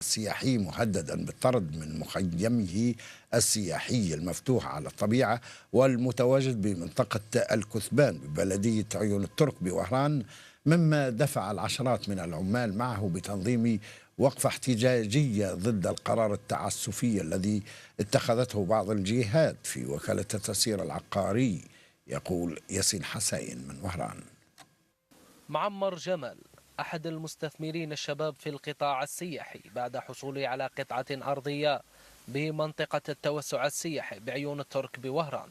السياحي مهددا بالطرد من مخيمه السياحي المفتوح على الطبيعة والمتواجد بمنطقة الكثبان ببلدية عيون الترك بوهران، مما دفع العشرات من العمال معه بتنظيم وقفة احتجاجية ضد القرار التعسفي الذي اتخذته بعض الجهات في وكالة التسيير العقاري. يقول ياسين حسين من وهران. معمر جمال أحد المستثمرين الشباب في القطاع السياحي بعد حصوله على قطعة أرضية بمنطقة التوسع السياحي بعيون الترك بوهران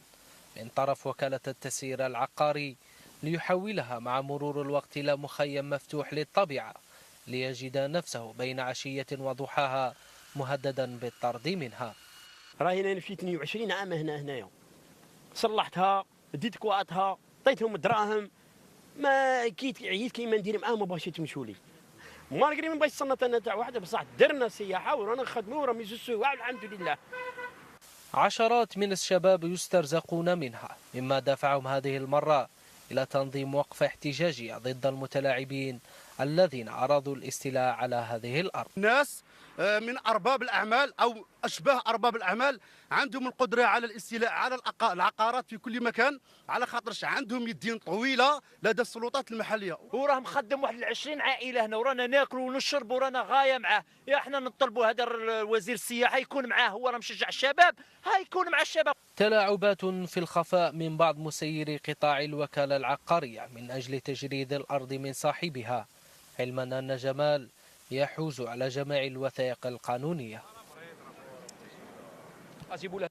من طرف وكالة التسيير العقاري، ليحولها مع مرور الوقت إلى مخيم مفتوح للطبيعة، ليجد نفسه بين عشية وضحاها مهددا بالطرد منها. راهي انا في 22 عام هنايا، صلحتها، ديت كواتها، عطيتهم دراهم، ما كيت عييت كيما ندير معاهم، ما بغاش يتمشوا لي. مالغري ما بغيتش صنت انا تاع واحده، بصح درنا سياحه ورانا نخدموا وراهم يجسوا والحمد لله. عشرات من الشباب يسترزقون منها، مما دفعهم هذه المرة إلى تنظيم وقفة احتجاجية ضد المتلاعبين الذين أرادوا الاستيلاء على هذه الأرض. ناس من أرباب الأعمال أو أشباه أرباب الأعمال عندهم القدرة على الاستيلاء على العقارات في كل مكان، على خاطرش عندهم يدين طويلة لدى السلطات المحلية. وراه مخدم واحد 20 عائلة هنا، ورانا ناكل ونشرب ورانا غاية معاه. يا احنا نطلبوا هذا الوزير السياحة يكون معاه، هو راه مشجع الشباب، هاي يكون مع الشباب. تلاعبات في الخفاء من بعض مسيري قطاع الوكالة العقارية من أجل تجريد الأرض من صاحبها، علما أن جمال يحوز على جميع الوثائق القانونية. اجيبوا له